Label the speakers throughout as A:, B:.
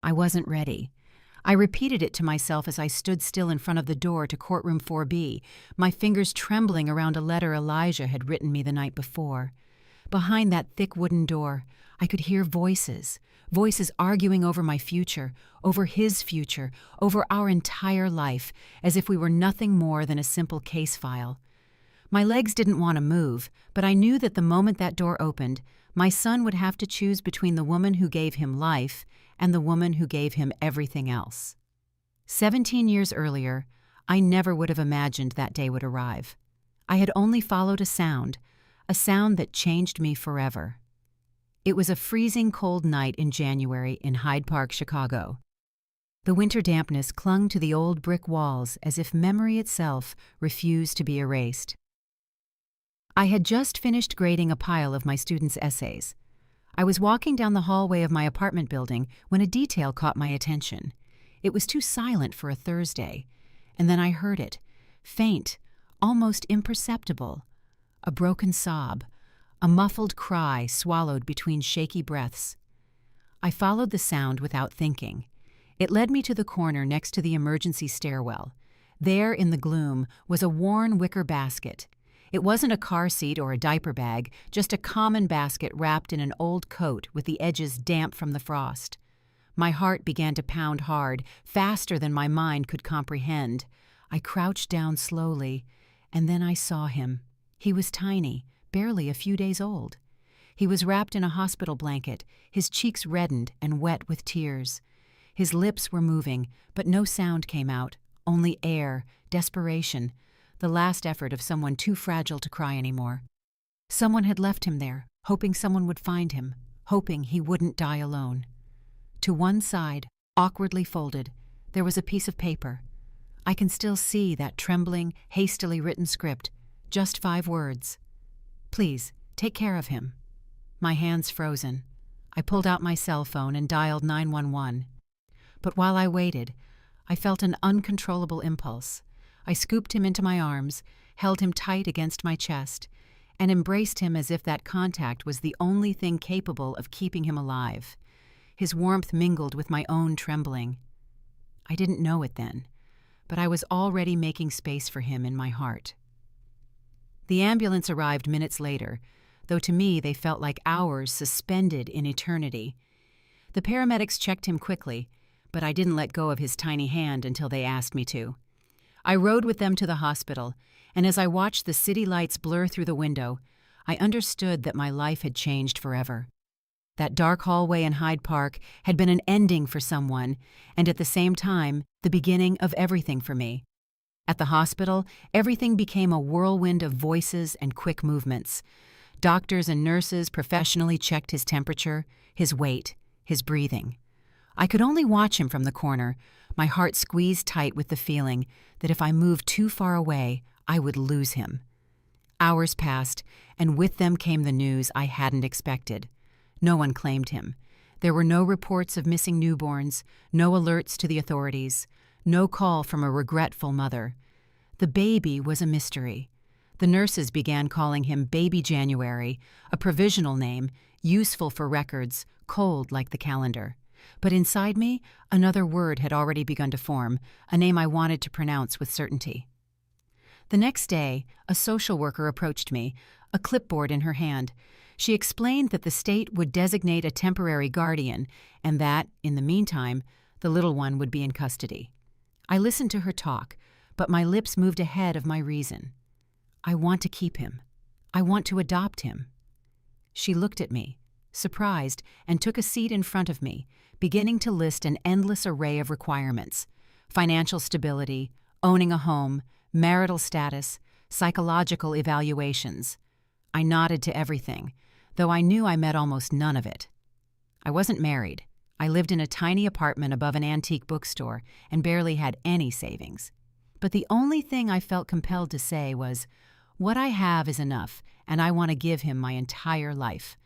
A: I wasn't ready. I repeated it to myself as I stood still in front of the door to Courtroom 4B, my fingers trembling around a letter Elijah had written me the night before. Behind that thick wooden door, I could hear voices arguing over my future, over his future, over our entire life, as if we were nothing more than a simple case file. My legs didn't want to move, but I knew that the moment that door opened, my son would have to choose between the woman who gave him life and the woman who gave him everything else. 17 years earlier, I never would have imagined that day would arrive. I had only followed a sound that changed me forever. It was a freezing cold night in January in Hyde Park, Chicago. The winter dampness clung to the old brick walls as if memory itself refused to be erased. I had just finished grading a pile of my students' essays. I was walking down the hallway of my apartment building when a detail caught my attention. It was too silent for a Thursday, and then I heard it, faint, almost imperceptible. A broken sob, a muffled cry swallowed between shaky breaths. I followed the sound without thinking. It led me to the corner next to the emergency stairwell. There, in the gloom, was a worn wicker basket. It wasn't a car seat or a diaper bag, just a common basket wrapped in an old coat with the edges damp from the frost. My heart began to pound hard, faster than my mind could comprehend. I crouched down slowly, and then I saw him. He was tiny, barely a few days old. He was wrapped in a hospital blanket, his cheeks reddened and wet with tears. His lips were moving, but no sound came out, only air, desperation, the last effort of someone too fragile to cry anymore. Someone had left him there, hoping someone would find him, hoping he wouldn't die alone. To one side, awkwardly folded, there was a piece of paper. I can still see that trembling, hastily written script, just 5 words. "Please, take care of him." My hands frozen. I pulled out my cell phone and dialed 911. But while I waited, I felt an uncontrollable impulse. I scooped him into my arms, held him tight against my chest, and embraced him as if that contact was the only thing capable of keeping him alive. His warmth mingled with my own trembling. I didn't know it then, but I was already making space for him in my heart. The ambulance arrived minutes later, though to me they felt like hours suspended in eternity. The paramedics checked him quickly, but I didn't let go of his tiny hand until they asked me to. I rode with them to the hospital, and as I watched the city lights blur through the window, I understood that my life had changed forever. That dark hallway in Hyde Park had been an ending for someone, and at the same time, the beginning of everything for me. At the hospital, everything became a whirlwind of voices and quick movements. Doctors and nurses professionally checked his temperature, his weight, his breathing. I could only watch him from the corner, my heart squeezed tight with the feeling that if I moved too far away, I would lose him. Hours passed, and with them came the news I hadn't expected. No one claimed him. There were no reports of missing newborns, no alerts to the authorities, no call from a regretful mother. The baby was a mystery. The nurses began calling him Baby January, a provisional name, useful for records, cold like the calendar. But inside me, another word had already begun to form, a name I wanted to pronounce with certainty. The next day, a social worker approached me, a clipboard in her hand. She explained that the state would designate a temporary guardian and that, in the meantime, the little one would be in custody. I listened to her talk, but my lips moved ahead of my reason. I want to keep him. I want to adopt him. She looked at me, surprised, and took a seat in front of me, beginning to list an endless array of requirements: financial stability, owning a home, marital status, psychological evaluations. I nodded to everything, though I knew I met almost none of it. I wasn't married. I lived in a tiny apartment above an antique bookstore and barely had any savings. But the only thing I felt compelled to say was, "What I have is enough, and I want to give him my entire life."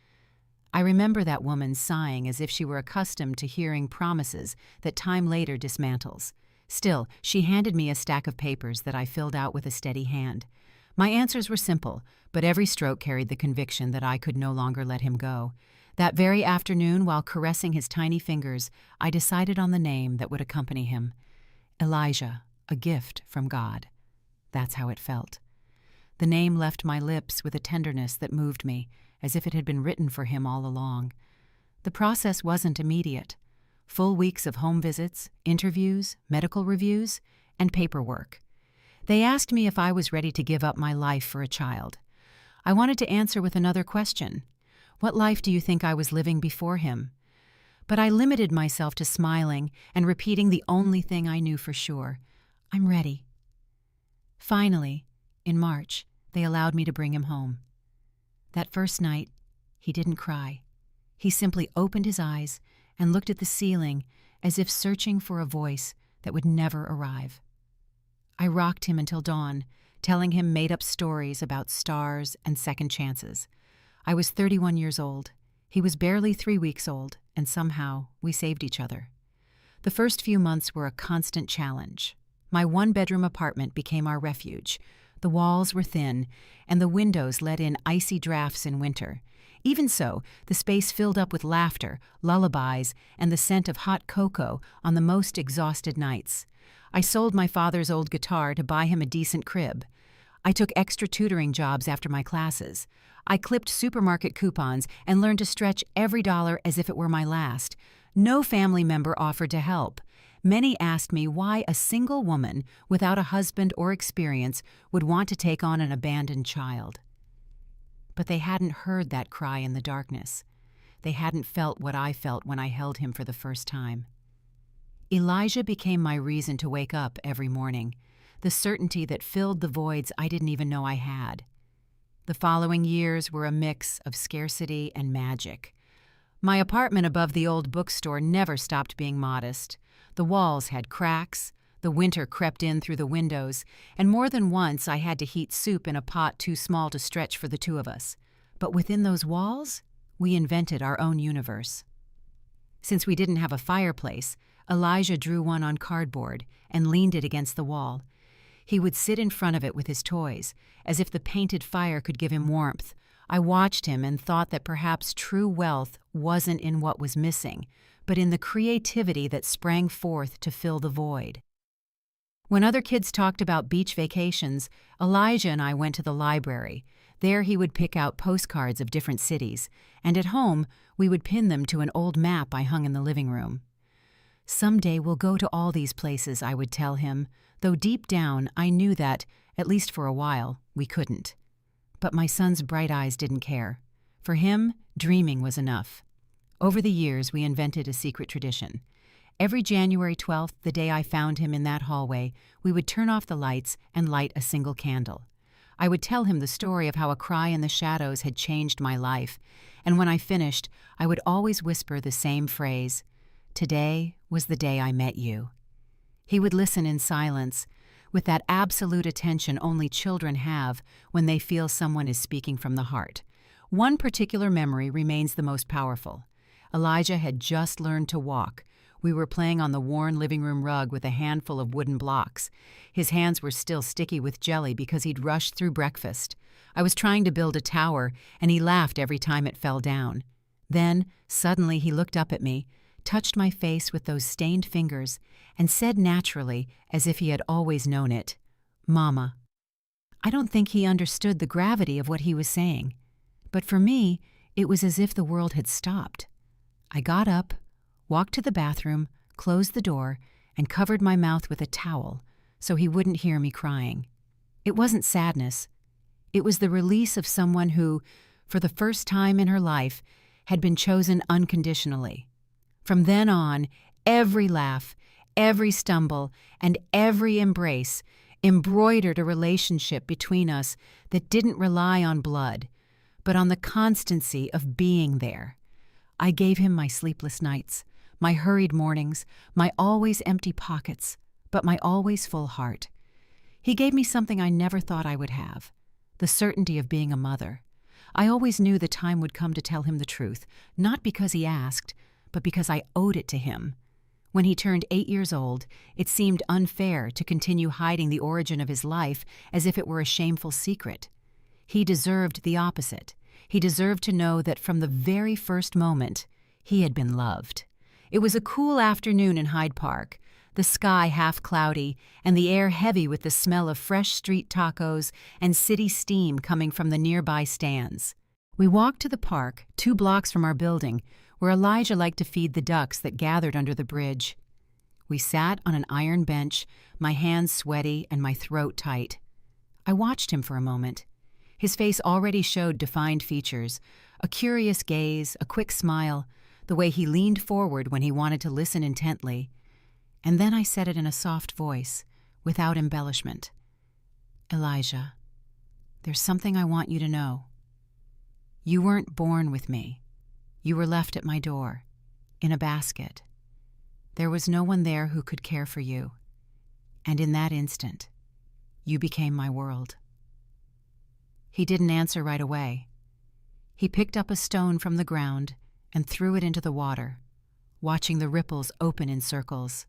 A: I remember that woman sighing as if she were accustomed to hearing promises that time later dismantles. Still, she handed me a stack of papers that I filled out with a steady hand. My answers were simple, but every stroke carried the conviction that I could no longer let him go. That very afternoon, while caressing his tiny fingers, I decided on the name that would accompany him. Elijah, a gift from God. That's how it felt. The name left my lips with a tenderness that moved me, as if it had been written for him all along. The process wasn't immediate. Full weeks of home visits, interviews, medical reviews, and paperwork. They asked me if I was ready to give up my life for a child. I wanted to answer with another question. What life do you think I was living before him? But I limited myself to smiling and repeating the only thing I knew for sure. I'm ready. Finally, in March, they allowed me to bring him home. That first night, he didn't cry. He simply opened his eyes and looked at the ceiling as if searching for a voice that would never arrive. I rocked him until dawn, telling him made-up stories about stars and second chances. I was 31 years old. He was barely 3 weeks old, and somehow we saved each other. The first few months were a constant challenge. My one-bedroom apartment became our refuge. The walls were thin, and the windows let in icy drafts in winter. Even so, the space filled up with laughter, lullabies, and the scent of hot cocoa on the most exhausted nights. I sold my father's old guitar to buy him a decent crib. I took extra tutoring jobs after my classes. I clipped supermarket coupons and learned to stretch every dollar as if it were my last. No family member offered to help. Many asked me why a single woman without a husband or experience would want to take on an abandoned child. But they hadn't heard that cry in the darkness. They hadn't felt what I felt when I held him for the first time. Elijah became my reason to wake up every morning, the certainty that filled the voids I didn't even know I had. The following years were a mix of scarcity and magic. My apartment above the old bookstore never stopped being modest. The walls had cracks, the winter crept in through the windows, and more than once I had to heat soup in a pot too small to stretch for the two of us. But within those walls, we invented our own universe. Since we didn't have a fireplace, Elijah drew one on cardboard and leaned it against the wall. He would sit in front of it with his toys, as if the painted fire could give him warmth. I watched him and thought that perhaps true wealth wasn't in what was missing, but in the creativity that sprang forth to fill the void. When other kids talked about beach vacations, Elijah and I went to the library. There he would pick out postcards of different cities, and at home we would pin them to an old map I hung in the living room. Someday we'll go to all these places, I would tell him, though deep down I knew that, at least for a while, we couldn't. But my son's bright eyes didn't care. For him, dreaming was enough. Over the years, we invented a secret tradition. Every January 12th, the day I found him in that hallway, we would turn off the lights and light a single candle. I would tell him the story of how a cry in the shadows had changed my life, and when I finished, I would always whisper the same phrase, "Today was the day I met you." He would listen in silence, with that absolute attention only children have when they feel someone is speaking from the heart. One particular memory remains the most powerful. Elijah had just learned to walk. We were playing on the worn living room rug with a handful of wooden blocks. His hands were still sticky with jelly because he'd rushed through breakfast. I was trying to build a tower, and he laughed every time it fell down. Then, suddenly, he looked up at me, touched my face with those stained fingers, and said naturally, as if he had always known it, "Mama." I don't think he understood the gravity of what he was saying, but for me, it was as if the world had stopped. I got up, walked to the bathroom, closed the door, and covered my mouth with a towel so he wouldn't hear me crying. It wasn't sadness. It was the release of someone who, for the first time in her life, had been chosen unconditionally. From then on, every laugh, every stumble, and every embrace embroidered a relationship between us that didn't rely on blood, but on the constancy of being there. I gave him my sleepless nights, my hurried mornings, my always empty pockets, but my always full heart. He gave me something I never thought I would have, the certainty of being a mother. I always knew the time would come to tell him the truth, not because he asked, but because I owed it to him. When he turned 8 years old, it seemed unfair to continue hiding the origin of his life as if it were a shameful secret. He deserved the opposite. He deserved to know that from the very first moment, he had been loved. It was a cool afternoon in Hyde Park, the sky half cloudy and the air heavy with the smell of fresh street tacos and city steam coming from the nearby stands. We walked to the park, 2 blocks from our building, where Elijah liked to feed the ducks that gathered under the bridge. We sat on an iron bench, my hands sweaty and my throat tight. I watched him for a moment. His face already showed defined features, a curious gaze, a quick smile, the way he leaned forward when he wanted to listen intently. And then I said it in a soft voice, without embellishment. Elijah, there's something I want you to know. You weren't born with me. You were left at my door, in a basket. There was no one there who could care for you. And in that instant, you became my world. He didn't answer right away. He picked up a stone from the ground and threw it into the water, watching the ripples open in circles.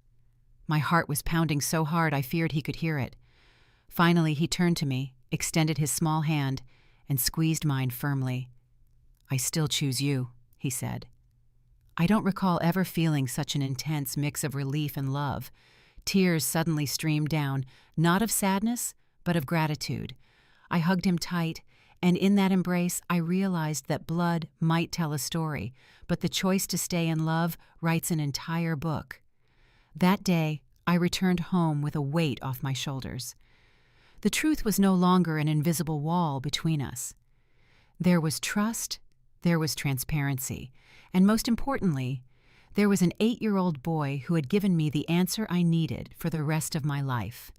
A: My heart was pounding so hard I feared he could hear it. Finally, he turned to me, extended his small hand, and squeezed mine firmly. I still choose you, he said. I don't recall ever feeling such an intense mix of relief and love. Tears suddenly streamed down, not of sadness, but of gratitude. I hugged him tight, and in that embrace I realized that blood might tell a story, but the choice to stay in love writes an entire book. That day, I returned home with a weight off my shoulders. The truth was no longer an invisible wall between us. There was trust, there was transparency, and most importantly, there was an 8-year-old boy who had given me the answer I needed for the rest of my life.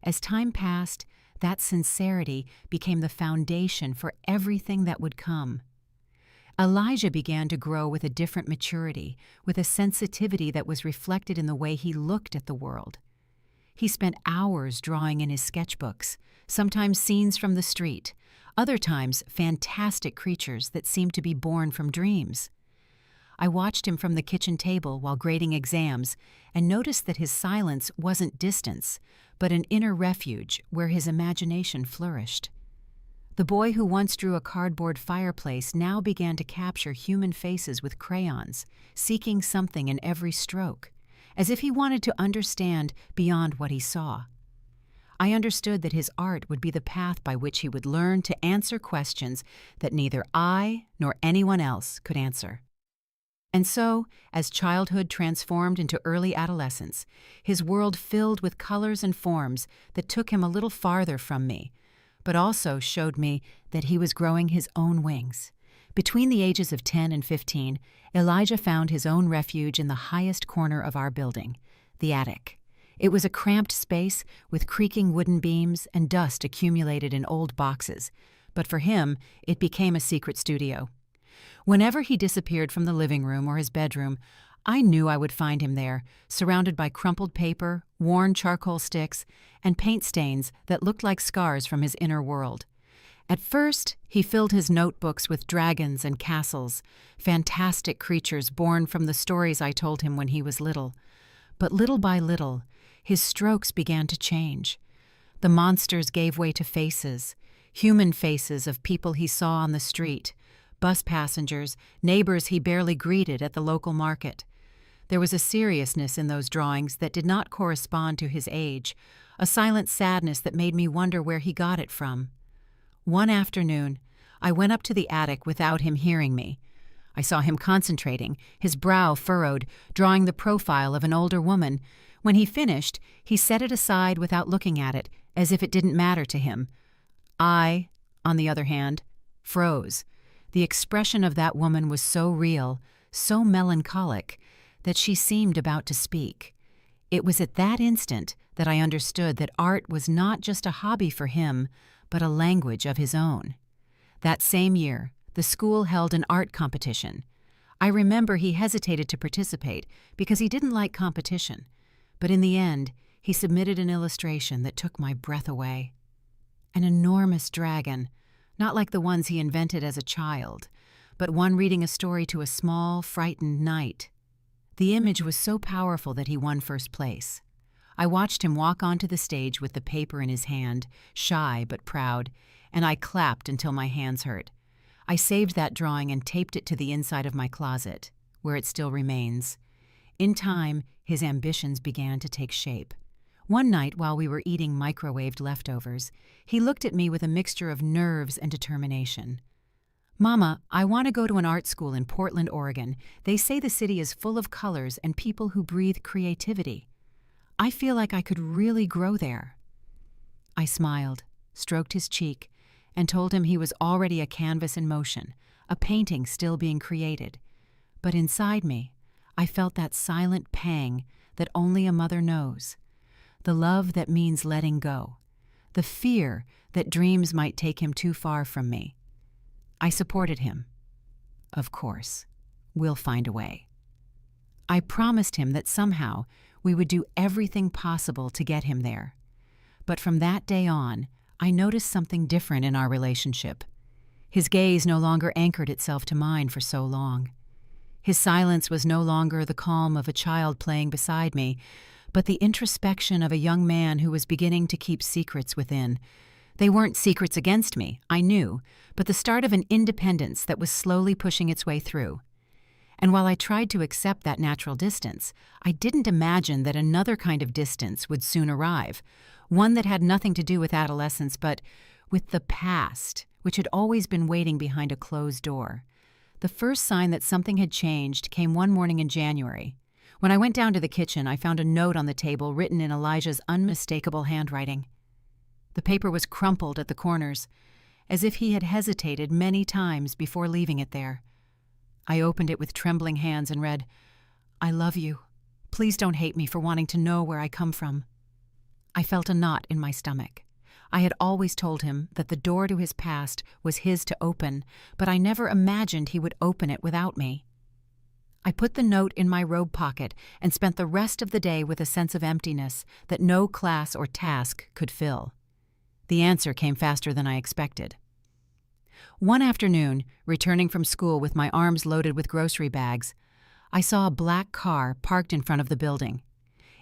A: As time passed, that sincerity became the foundation for everything that would come. Elijah began to grow with a different maturity, with a sensitivity that was reflected in the way he looked at the world. He spent hours drawing in his sketchbooks, sometimes scenes from the street, other times fantastic creatures that seemed to be born from dreams. I watched him from the kitchen table while grading exams and noticed that his silence wasn't distance, but an inner refuge where his imagination flourished. The boy who once drew a cardboard fireplace now began to capture human faces with crayons, seeking something in every stroke, as if he wanted to understand beyond what he saw. I understood that his art would be the path by which he would learn to answer questions that neither I nor anyone else could answer. And so, as childhood transformed into early adolescence, his world filled with colors and forms that took him a little farther from me, but also showed me that he was growing his own wings. Between the ages of 10 and 15, Elijah found his own refuge in the highest corner of our building, the attic. It was a cramped space with creaking wooden beams and dust accumulated in old boxes, but for him, it became a secret studio. Whenever he disappeared from the living room or his bedroom, I knew I would find him there, surrounded by crumpled paper, worn charcoal sticks, and paint stains that looked like scars from his inner world. At first, he filled his notebooks with dragons and castles, fantastic creatures born from the stories I told him when he was little. But little by little, his strokes began to change. The monsters gave way to faces, human faces of people he saw on the street, bus passengers, neighbors he barely greeted at the local market. There was a seriousness in those drawings that did not correspond to his age, a silent sadness that made me wonder where he got it from. One afternoon, I went up to the attic without him hearing me. I saw him concentrating, his brow furrowed, drawing the profile of an older woman. When he finished, he set it aside without looking at it, as if it didn't matter to him. I, on the other hand, froze. The expression of that woman was so real, so melancholic, that she seemed about to speak. It was at that instant that I understood that art was not just a hobby for him, but a language of his own. That same year, the school held an art competition. I remember he hesitated to participate because he didn't like competition, but in the end, he submitted an illustration that took my breath away. An enormous dragon, not like the ones he invented as a child, but one reading a story to a small, frightened knight. The image was so powerful that he won first place. I watched him walk onto the stage with the paper in his hand, shy but proud, and I clapped until my hands hurt. I saved that drawing and taped it to the inside of my closet, where it still remains. In time, his ambitions began to take shape. One night, while we were eating microwaved leftovers, he looked at me with a mixture of nerves and determination. "Mama, I want to go to an art school in Portland, Oregon. They say the city is full of colors and people who breathe creativity. I feel like I could really grow there." I smiled, stroked his cheek, and told him he was already a canvas in motion, a painting still being created. But inside me, I felt that silent pang that only a mother knows. The love that means letting go. The fear that dreams might take him too far from me. I supported him. "Of course, we'll find a way." I promised him that somehow we would do everything possible to get him there. But from that day on, I noticed something different in our relationship. His gaze no longer anchored itself to mine for so long. His silence was no longer the calm of a child playing beside me, but the introspection of a young man who was beginning to keep secrets within. They weren't secrets against me, I knew, but the start of an independence that was slowly pushing its way through. And while I tried to accept that natural distance, I didn't imagine that another kind of distance would soon arrive, one that had nothing to do with adolescence but with the past, which had always been waiting behind a closed door. The first sign that something had changed came one morning in January. When I went down to the kitchen, I found a note on the table written in Elijah's unmistakable handwriting. The paper was crumpled at the corners, as if he had hesitated many times before leaving it there. I opened it with trembling hands and read, "I love you. Please don't hate me for wanting to know where I come from." I felt a knot in my stomach. I had always told him that the door to his past was his to open, but I never imagined he would open it without me. I put the note in my robe pocket and spent the rest of the day with a sense of emptiness that no class or task could fill. The answer came faster than I expected. One afternoon, returning from school with my arms loaded with grocery bags, I saw a black car parked in front of the building.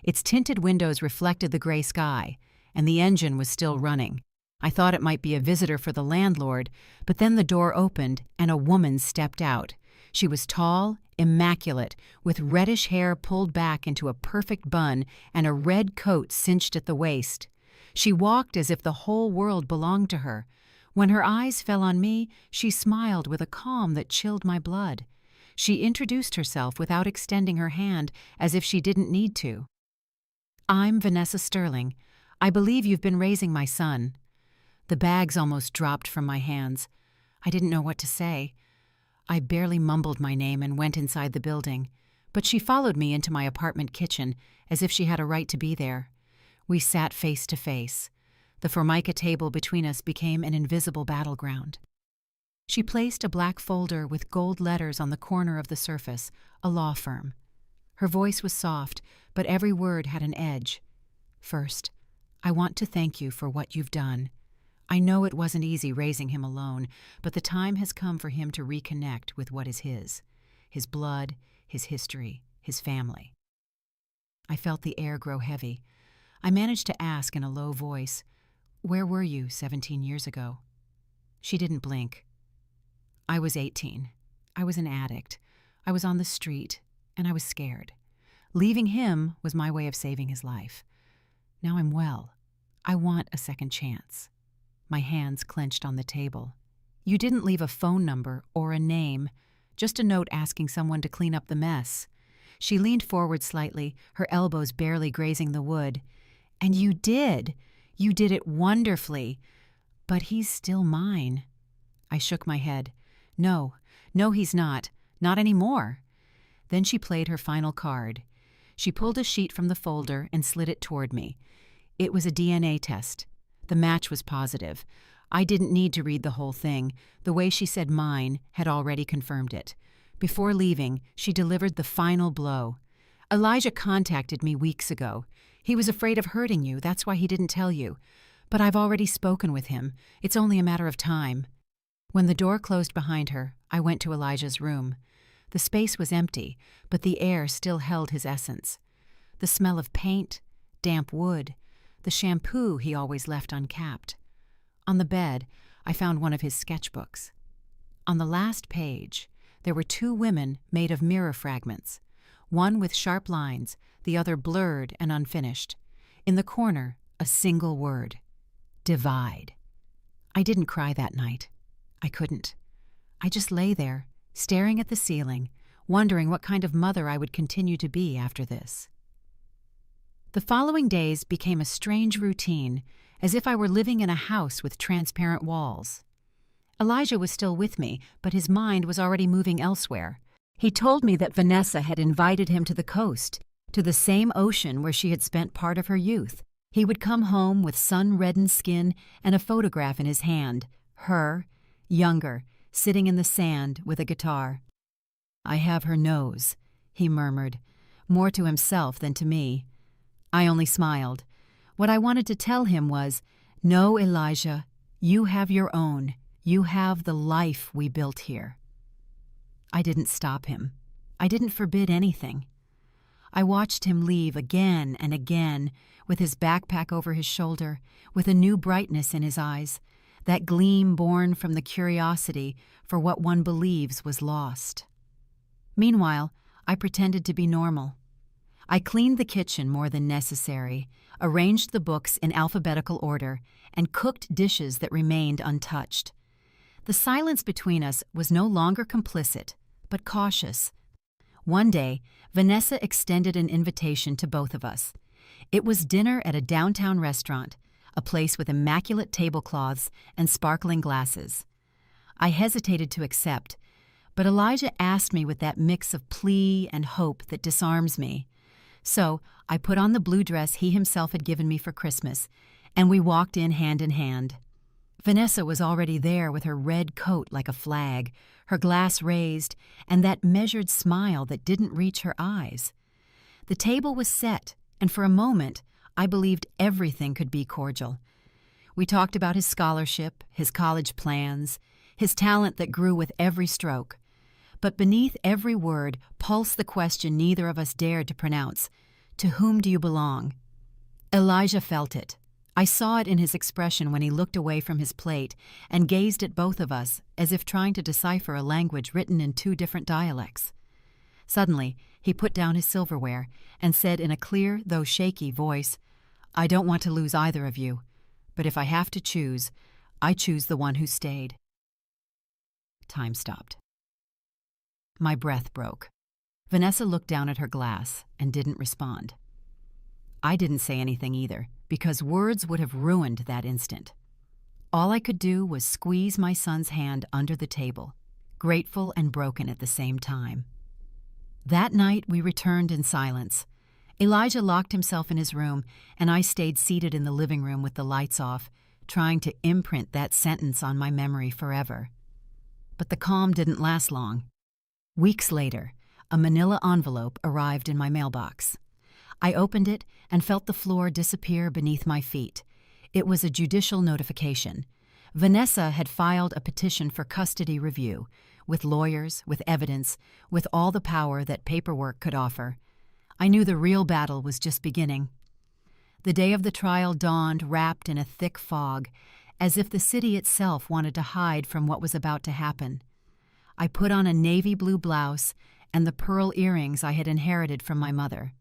A: Its tinted windows reflected the gray sky, and the engine was still running. I thought it might be a visitor for the landlord, but then the door opened and a woman stepped out. She was tall, immaculate, with reddish hair pulled back into a perfect bun and a red coat cinched at the waist. She walked as if the whole world belonged to her. When her eyes fell on me, she smiled with a calm that chilled my blood. She introduced herself without extending her hand, as if she didn't need to. "I'm Vanessa Sterling. I believe you've been raising my son." The bags almost dropped from my hands. I didn't know what to say. I barely mumbled my name and went inside the building, but she followed me into my apartment kitchen as if she had a right to be there. We sat face to face. The formica table between us became an invisible battleground. She placed a black folder with gold letters on the corner of the surface, a law firm. Her voice was soft, but every word had an edge. "First, I want to thank you for what you've done. I know it wasn't easy raising him alone, but the time has come for him to reconnect with what is his blood, his history, his family." I felt the air grow heavy. I managed to ask in a low voice, "Where were you 17 years ago?" She didn't blink. "I was 18. I was an addict. I was on the street, and I was scared. Leaving him was my way of saving his life. Now I'm well. I want a second chance." My hands clenched on the table. "You didn't leave a phone number or a name, just a note asking someone to clean up the mess." She leaned forward slightly, her elbows barely grazing the wood. "And you did. You did it wonderfully. But he's still mine." I shook my head. No, he's not. Not anymore." Then she played her final card. She pulled a sheet from the folder and slid it toward me. It was a DNA test. The match was positive. I didn't need to read the whole thing. The way she said mine had already confirmed it. Before leaving, she delivered the final blow. "Elijah contacted me weeks ago. He was afraid of hurting you, that's why he didn't tell you. But I've already spoken with him. It's only a matter of time." When the door closed behind her, I went to Elijah's room. The space was empty, but the air still held his essence. The smell of paint, damp wood, the shampoo he always left uncapped. On the bed, I found one of his sketchbooks. On the last page, there were two women made of mirror fragments, one with sharp lines, the other blurred and unfinished. In the corner, a single word: divide. I didn't cry that night. I couldn't. I just lay there, staring at the ceiling, wondering what kind of mother I would continue to be after this. The following days became a strange routine, as if I were living in a house with transparent walls. Elijah was still with me, but his mind was already moving elsewhere. He told me that Vanessa had invited him to the coast, to the same ocean where she had spent part of her youth. He would come home with sun-reddened skin and a photograph in his hand, her, younger, sitting in the sand with a guitar. "I have her nose," he murmured, more to himself than to me. I only smiled. What I wanted to tell him was, "No, Elijah, you have your own. You have the life we built here." I didn't stop him. I didn't forbid anything. I watched him leave again and again, with his backpack over his shoulder, with a new brightness in his eyes, that gleam born from the curiosity for what one believes was lost. Meanwhile, I pretended to be normal. I cleaned the kitchen more than necessary, arranged the books in alphabetical order, and cooked dishes that remained untouched. The silence between us was no longer complicit, but cautious. One day, Vanessa extended an invitation to both of us. It was dinner at a downtown restaurant, a place with immaculate tablecloths and sparkling glasses. I hesitated to accept, but Elijah asked me with that mix of plea and hope that disarms me. So I put on the blue dress he himself had given me for Christmas, and we walked in hand. Vanessa was already there with her red coat like a flag, her glass raised, and that measured smile that didn't reach her eyes. The table was set, and for a moment I believed everything could be cordial. We talked about his scholarship, his college plans, his talent that grew with every stroke. But beneath every word pulsed the question neither of us dared to pronounce: to whom do you belong? Elijah felt it. I saw it in his expression when he looked away from his plate and gazed at both of us as if trying to decipher a language written in two different dialects. Suddenly, he put down his silverware and said in a clear, though shaky voice, "I don't want to lose either of you, but if I have to choose, I choose the one who stayed." Time stopped. My breath broke. Vanessa looked down at her glass and didn't respond. I didn't say anything either, because words would have ruined that instant. All I could do was squeeze my son's hand under the table, grateful and broken at the same time. That night we returned in silence. Elijah locked himself in his room, and I stayed seated in the living room with the lights off, trying to imprint that sentence on my memory forever. But the calm didn't last long. Weeks later, a manila envelope arrived in my mailbox. I opened it and felt the floor disappear beneath my feet. It was a judicial notification. Vanessa had filed a petition for custody review, with lawyers, with evidence, with all the power that paperwork could offer. I knew the real battle was just beginning. The day of the trial dawned wrapped in a thick fog, as if the city itself wanted to hide from what was about to happen. I put on a navy blue blouse and the pearl earrings I had inherited from my mother.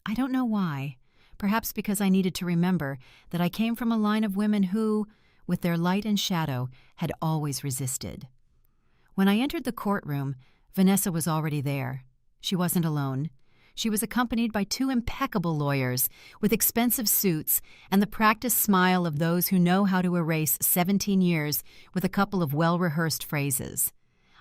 A: I don't know why, perhaps because I needed to remember that I came from a line of women who, with their light and shadow, had always resisted. When I entered the courtroom, Vanessa was already there. She wasn't alone. She was accompanied by two impeccable lawyers with expensive suits and the practiced smile of those who know how to erase 17 years with a couple of well-rehearsed phrases.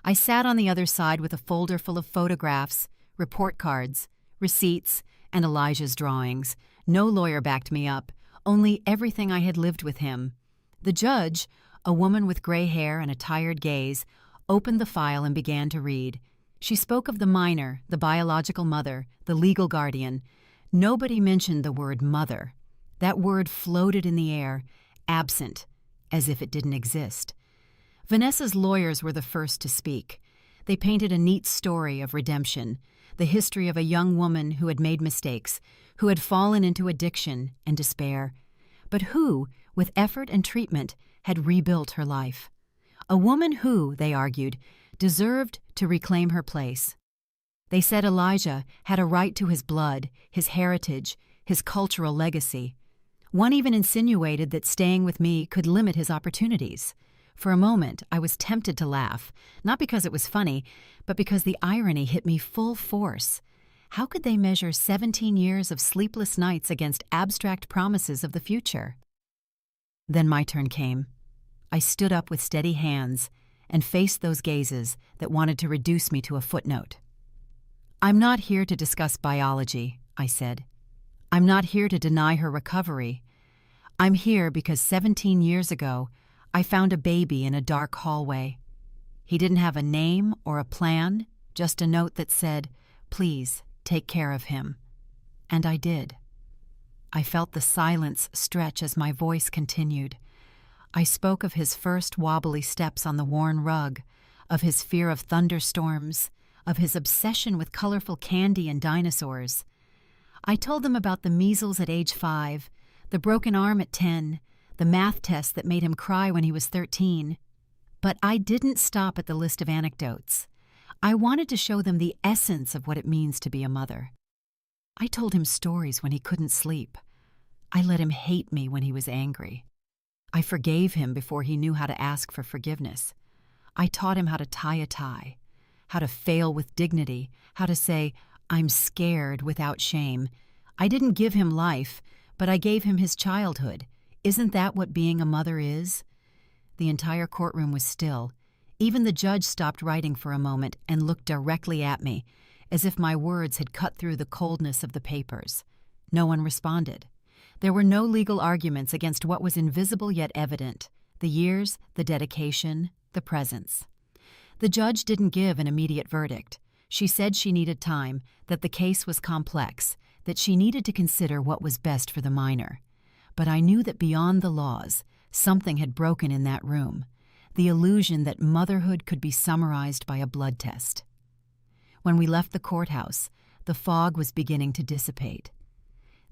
A: I sat on the other side with a folder full of photographs, report cards, receipts, and Elijah's drawings. No lawyer backed me up, only everything I had lived with him. The judge, a woman with gray hair and a tired gaze, opened the file and began to read. She spoke of the minor, the biological mother, the legal guardian. Nobody mentioned the word mother. That word floated in the air, absent, as if it didn't exist. Vanessa's lawyers were the first to speak. They painted a neat story of redemption, the history of a young woman who had made mistakes, who had fallen into addiction and despair, but who, with effort and treatment, had rebuilt her life. A woman who, they argued, deserved to reclaim her place. They said Elijah had a right to his blood, his heritage, his cultural legacy. One even insinuated that staying with me could limit his opportunities. For a moment, I was tempted to laugh, not because it was funny, but because the irony hit me full force. How could they measure 17 years of sleepless nights against abstract promises of the future? Then my turn came. I stood up with steady hands and faced those gazes that wanted to reduce me to a footnote. "I'm not here to discuss biology," I said. "I'm not here to deny her recovery. I'm here because 17 years ago, I found a baby in a dark hallway. He didn't have a name or a plan, just a note that said, 'Please, take care of him.' And I did." I felt the silence stretch as my voice continued. I spoke of his first wobbly steps on the worn rug, of his fear of thunderstorms, of his obsession with colorful candy and dinosaurs. I told them about the measles at age 5, the broken arm at 10, the math test that made him cry when he was 13. But I didn't stop at the list of anecdotes. I wanted to show them the essence of what it means to be a mother. I told him stories when he couldn't sleep. I let him hate me when he was angry. I forgave him before he knew how to ask for forgiveness. I taught him how to tie a tie, how to fail with dignity, how to say, "I'm scared," without shame. I didn't give him life, but I gave him his childhood. Isn't that what being a mother is? The entire courtroom was still. Even the judge stopped writing for a moment and looked directly at me, as if my words had cut through the coldness of the papers. No one responded. There were no legal arguments against what was invisible yet evident: the years, the dedication, the presence. The judge didn't give an immediate verdict. She said she needed time, that the case was complex, that she needed to consider what was best for the minor. But I knew that beyond the laws, something had broken in that room, the illusion that motherhood could be summarized by a blood test. When we left the courthouse, the fog was beginning to dissipate.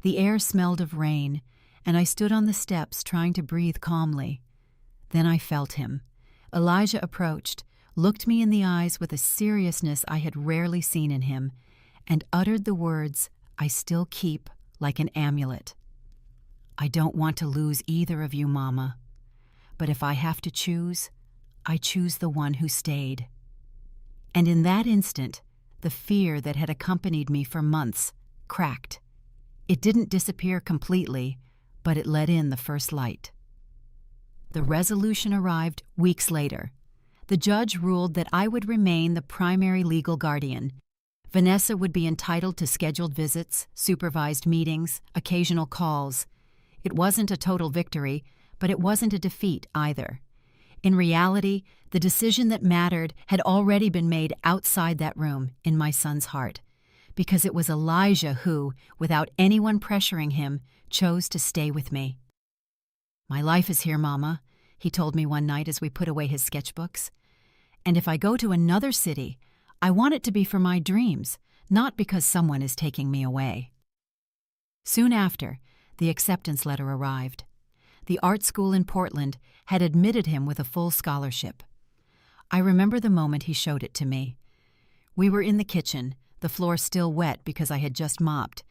A: The air smelled of rain, and I stood on the steps trying to breathe calmly. Then I felt him. Elijah approached, looked me in the eyes with a seriousness I had rarely seen in him, and uttered the words I still keep like an amulet. "I don't want to lose either of you, Mama. But if I have to choose, I choose the one who stayed." And in that instant, the fear that had accompanied me for months cracked. It didn't disappear completely, but it let in the first light. The resolution arrived weeks later. The judge ruled that I would remain the primary legal guardian. Vanessa would be entitled to scheduled visits, supervised meetings, occasional calls. It wasn't a total victory, but it wasn't a defeat either. In reality, the decision that mattered had already been made outside that room, in my son's heart, because it was Elijah who, without anyone pressuring him, chose to stay with me. "My life is here, Mama," he told me one night as we put away his sketchbooks. "And if I go to another city, I want it to be for my dreams, not because someone is taking me away." Soon after, the acceptance letter arrived. The art school in Portland had admitted him with a full scholarship. I remember the moment he showed it to me. We were in the kitchen, the floor still wet because I had just mopped.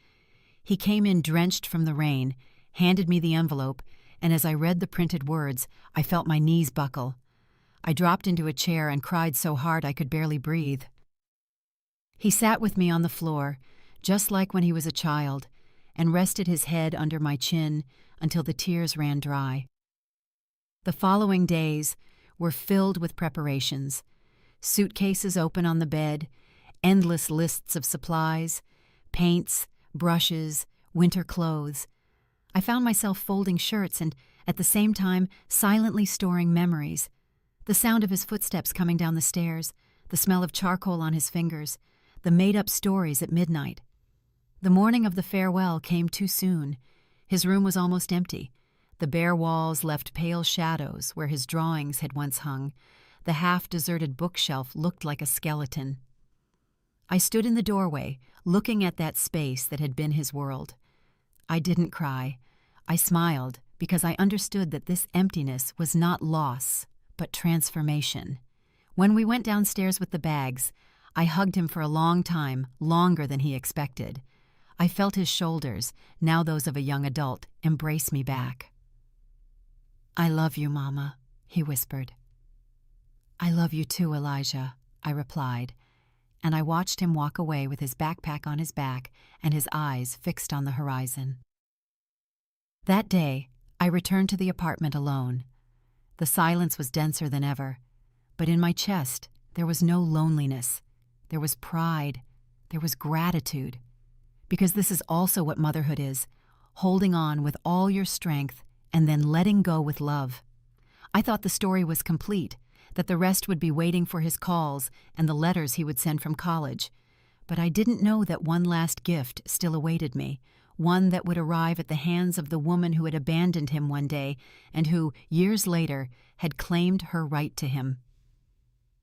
A: He came in drenched from the rain, handed me the envelope, and as I read the printed words, I felt my knees buckle. I dropped into a chair and cried so hard I could barely breathe. He sat with me on the floor, just like when he was a child, and rested his head under my chin until the tears ran dry. The following days were filled with preparations: suitcases open on the bed, endless lists of supplies, paints, brushes, winter clothes. I found myself folding shirts and, at the same time, silently storing memories. The sound of his footsteps coming down the stairs, the smell of charcoal on his fingers, the made-up stories at midnight. The morning of the farewell came too soon. His room was almost empty. The bare walls left pale shadows where his drawings had once hung. The half-deserted bookshelf looked like a skeleton. I stood in the doorway, looking at that space that had been his world. I didn't cry. I smiled because I understood that this emptiness was not loss, but transformation. When we went downstairs with the bags, I hugged him for a long time, longer than he expected. I felt his shoulders, now those of a young adult, embrace me back. "I love you, Mama," he whispered. "I love you too, Elijah," I replied, and I watched him walk away with his backpack on his back and his eyes fixed on the horizon. That day, I returned to the apartment alone. The silence was denser than ever, but in my chest there was no loneliness. There was pride. There was gratitude. Because this is also what motherhood is, holding on with all your strength and then letting go with love. I thought the story was complete, that the rest would be waiting for his calls and the letters he would send from college. But I didn't know that one last gift still awaited me, one that would arrive at the hands of the woman who had abandoned him one day and who, years later, had claimed her right to him.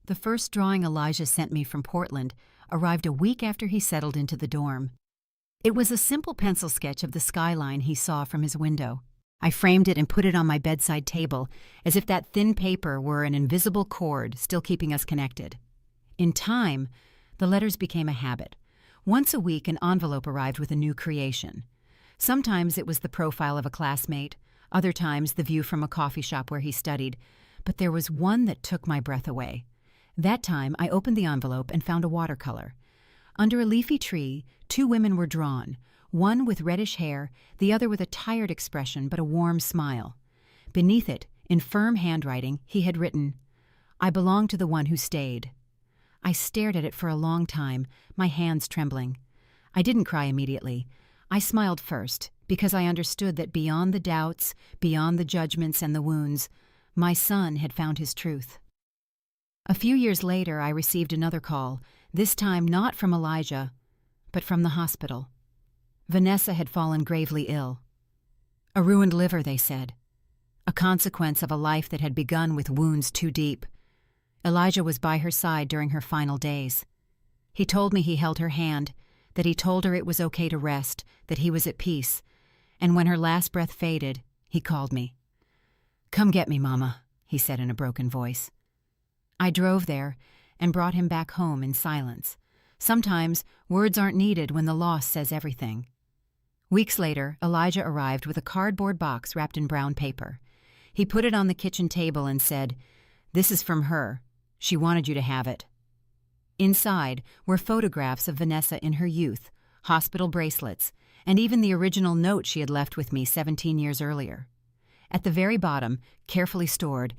A: The first drawing Elijah sent me from Portland arrived a week after he settled into the dorm. It was a simple pencil sketch of the skyline he saw from his window. I framed it and put it on my bedside table, as if that thin paper were an invisible cord still keeping us connected. In time, the letters became a habit. Once a week, an envelope arrived with a new creation. Sometimes it was the profile of a classmate, other times the view from a coffee shop where he studied, but there was one that took my breath away. That time, I opened the envelope and found a watercolor. Under a leafy tree, 2 women were drawn, one with reddish hair, the other with a tired expression but a warm smile. Beneath it, in firm handwriting, he had written, "I belong to the one who stayed." I stared at it for a long time, my hands trembling. I didn't cry immediately. I smiled first, because I understood that beyond the doubts, beyond the judgments and the wounds, my son had found his truth. A few years later, I received another call, this time not from Elijah, but from the hospital. Vanessa had fallen gravely ill. A ruined liver, they said. A consequence of a life that had begun with wounds too deep. Elijah was by her side during her final days. He told me he held her hand, that he told her it was okay to rest, that he was at peace, and when her last breath faded, he called me. "Come get me, Mama," he said in a broken voice. I drove there and brought him back home in silence. Sometimes words aren't needed when the loss says everything. Weeks later, Elijah arrived with a cardboard box wrapped in brown paper. He put it on the kitchen table and said, "This is from her. She wanted you to have it." Inside were photographs of Vanessa in her youth, hospital bracelets, and even the original note she had left with me 17 years earlier. At the very bottom, carefully stored,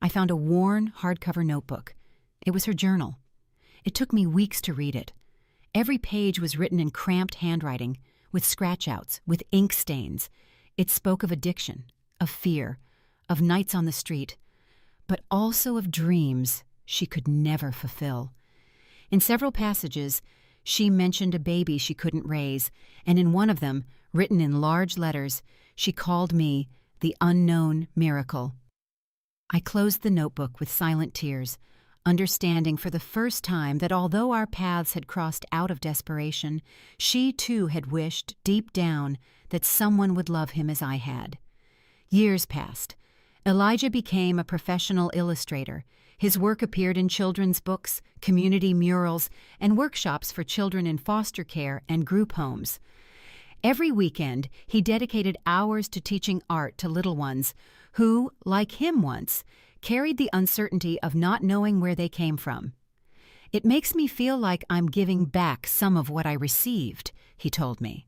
A: I found a worn, hardcover notebook. It was her journal. It took me weeks to read it. Every page was written in cramped handwriting, with scratch-outs, with ink stains. It spoke of addiction, of fear, of nights on the street, but also of dreams she could never fulfill. In several passages, she mentioned a baby she couldn't raise, and in one of them, written in large letters, she called me the unknown miracle. I closed the notebook with silent tears, understanding for the first time that although our paths had crossed out of desperation, she too had wished, deep down, that someone would love him as I had. Years passed. Elijah became a professional illustrator. His work appeared in children's books, community murals, and workshops for children in foster care and group homes. Every weekend, he dedicated hours to teaching art to little ones who, like him once, carried the uncertainty of not knowing where they came from. "It makes me feel like I'm giving back some of what I received," he told me.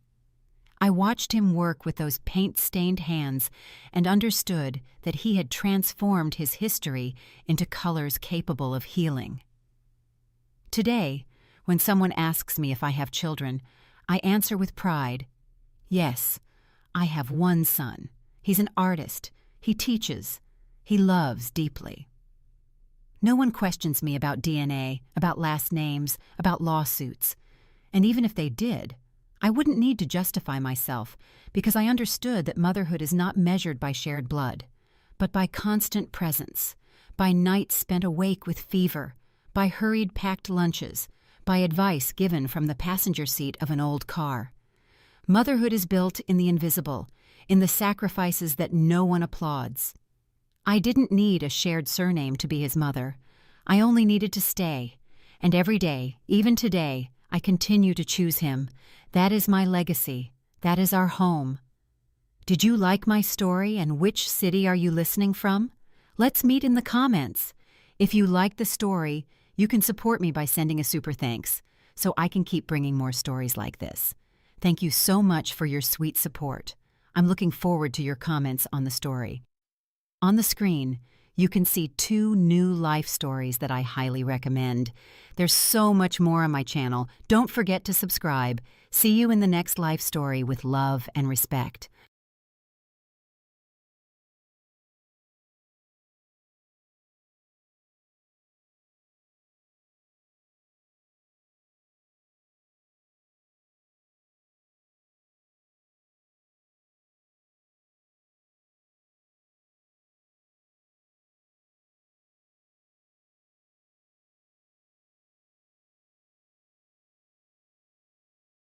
A: I watched him work with those paint-stained hands and understood that he had transformed his history into colors capable of healing. Today, when someone asks me if I have children, I answer with pride, "Yes, I have one son. He's an artist. He teaches. He loves deeply." No one questions me about DNA, about last names, about lawsuits. And even if they did, I wouldn't need to justify myself because I understood that motherhood is not measured by shared blood, but by constant presence, by nights spent awake with fever, by hurried packed lunches, by advice given from the passenger seat of an old car. Motherhood is built in the invisible, in the sacrifices that no one applauds. I didn't need a shared surname to be his mother. I only needed to stay. And every day, even today, I continue to choose him. That is my legacy. That is our home. Did you like my story, and which city are you listening from? Let's meet in the comments. If you like the story, you can support me by sending a super thanks, so I can keep bringing more stories like this. Thank you so much for your sweet support. I'm looking forward to your comments on the story. On the screen, you can see 2 new life stories that I highly recommend. There's so much more on my channel. Don't forget to subscribe. See you in the next life story with love and respect.